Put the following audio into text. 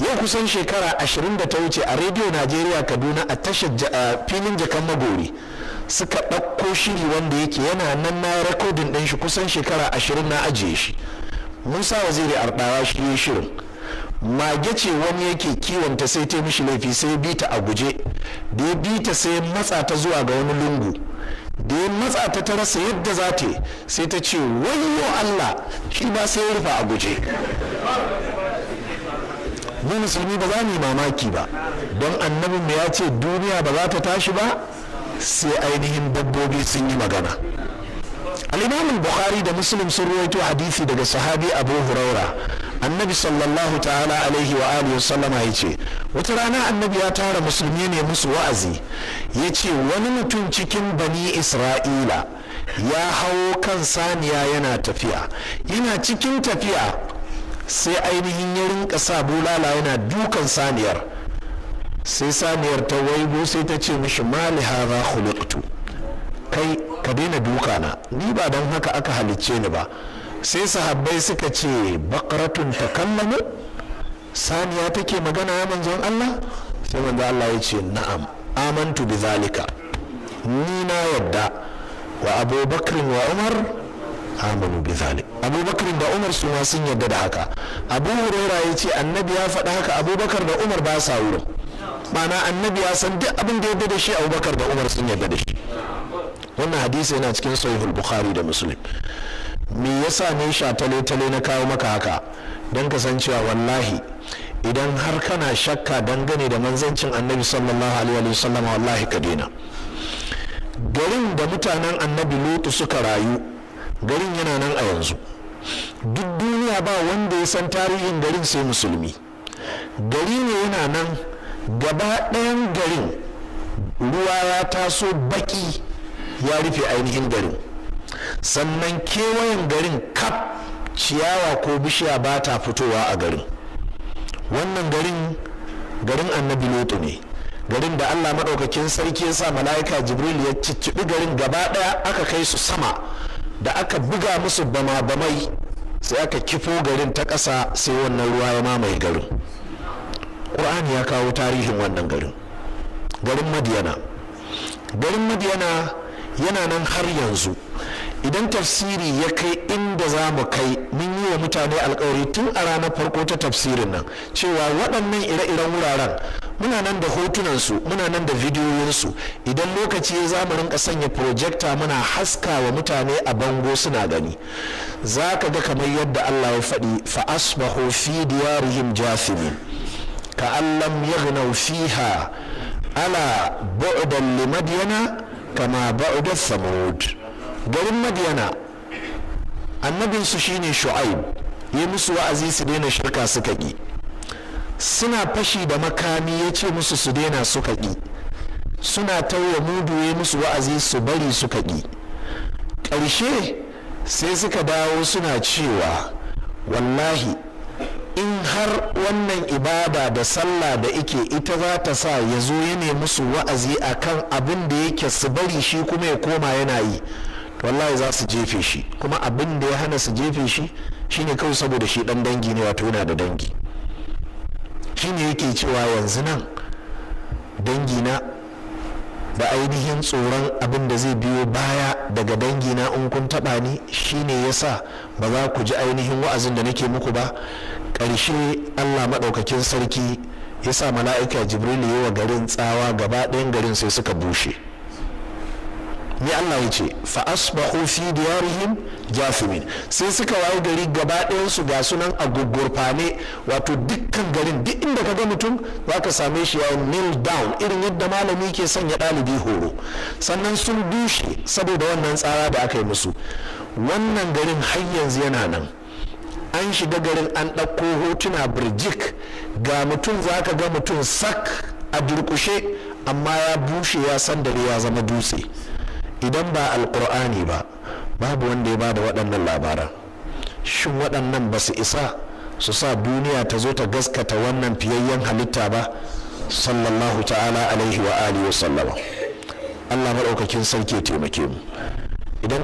yau kusan shekara 20 da ta wuce a rediyo Najeriya Kaduna a tashar filin Jakan Magori suka ɗauko shiri wanda yake yana nan na rekodin ɗin shi kusan shekara 20 na ajiye shi. Musa Waziri Arɗawa shi ya shirin. Mage ce wani yake kiwonta sai ta mishi laifi sai bi ta a guje, da ya bi ta sai matsa ta zuwa ga wani lungu, da ya matsa ta rasa yadda za ta yi sai ta ce wayyo Allah, shi ba sai ya rufa a guje. Mu musulmi ba za mu yi mamaki ba, don annabinmu ya ce duniya ba za ta tashi ba sai ainihin dabbobi sun yi magana. al-Imam al-Bukhari da Muslim sun ruwaito hadisi daga sahabi Abu Huraira. Annabi sallallahu ta'ala alaihi wa alihi wa sallama yace wata rana annabi ya tara musulmi ne musu wa'azi, yace wani mutum cikin bani Isra'ila ya hawo kan saniya yana tafiya, yana cikin tafiya sai ainihin ya rinka sa bulala yana dukan saniyar, sai saniyar ta waigo sai ta ce mishi mali hadha khuliqtu, kai ka daina duka na, ni ba don haka aka halicce ni ba. Sai sahabbai suka ce baqaratun takallamu, saniya take magana ya manzon Allah? Sai manzon Allah ya ce na'am amantu bi zalika, ni na yadda, wa Abubakar wa Umar amanu bi zalik, Abubakar da Umar su ma sun yadda da haka. Abu Hurairah ya ce annabi ya faɗa haka, Abubakar da Umar ba sa wurin, ma'ana annabi ya san duk abin da yadda da shi, Abubakar da Umar sun yadda da shi. Wannan hadisi yana cikin sahihul Bukhari da Muslim. Me yasa ne tale na kawo maka haka? Don kasancewa wallahi idan har kana shakka dangane da manzancin annabi sallallahu alaihi wasallam, wallahi ka daina. Garin da mutanen annabi Lutu suka rayu, garin yana nan a yanzu. Duk duniya ba wanda ya san tarihin garin sai musulmi. Gari ne yana nan, gaba ɗayan garin ruwa ya taso baki ya rufe ainihin garin, sannan kewayen garin kaf ciyawa ko bishiya ba ta fitowa a garin. Wannan garin annabi Lutu ne, garin da Allah maɗaukakin sarki ya sa mala'ika Jibril ya cicciɓi garin gaba ɗaya aka kai su sama, da aka buga musu bama-bamai sai aka kifo garin ta ƙasa, sai wannan ruwa ya mamaye garin. Ƙur'ani ya kawo tarihin wannan garin Madiyana. Garin Madiyana yana nan har yanzu. Idan tafsiri ya kai inda za mu kai, mun yi wa mutane alkawari tun a ranar farko ta tafsirin nan cewa waɗannan ire-iren wuraren muna nan da hotunansu, muna nan da bidiyoyinsu. Idan lokaci ya za mu rinka sanya projector muna haska wa mutane a bango suna gani. Za ka ga kamar yadda Allah ya faɗi, fa asbahu fi diyarihim jathimin ka'an lam yaghnaw fiha ala bu'dan li madyana kama ba'da samud. Garin Madiyana annabinsu shine Shu'aib, yi musu wa'azi su daina shirka suka ƙi, suna fashi da makami ya ce musu su daina suka ƙi, suna tauye mudu ya musu wa'azi su bari suka ƙi. Ƙarshe sai suka dawo suna cewa wallahi in har wannan ibada da sallah da ike ita za ta sa ya zo ya nemi musu wa'azi akan abin da yake su bari shi kuma ya koma yana yi, wallahi za su jefe shi. Kuma abin da ya hana su jefe shi shine kawai saboda shi dan dangi ne, wato yana da dangi. Shine yake cewa yanzu nan dangi na da ainihin tsoron abin da zai biyo baya daga dangi na in kun taba ni shine yasa ba za ku ji ainihin wa'azin da nake muku ba. Ƙarshe Allah maɗaukakin sarki ya sa mala'ika Jibril ya wa garin tsawa, gaba ɗayan garin sai suka bushe. Ni Allah ya ce fa asbahu fi diyarihim jathimin, sai suka waye gari gaba ɗayan su ga sunan a gurgurfane, wato dukkan garin duk inda ka ga mutum zaka same shi ya kneel down, irin yadda malami ke sanya ɗalibi horo. Sannan sun bushe saboda wannan tsara da aka yi musu. Wannan garin har yanzu yana nan, an shiga garin an ɗauko hotuna birjik, ga mutum zaka ga mutum sak a durƙushe amma ya bushe ya sandare ya zama dutse. Idan ba alƙur'ani ba, babu wanda ya ba da waɗannan labaran. Shin waɗannan ba su isa su sa duniya ta zo ta gaskata wannan fiyayyen halitta ba, sallallahu ta'ala alaihi wa alihi wa sallama. Allah maɗaukakin sarki ya taimake mu. Idan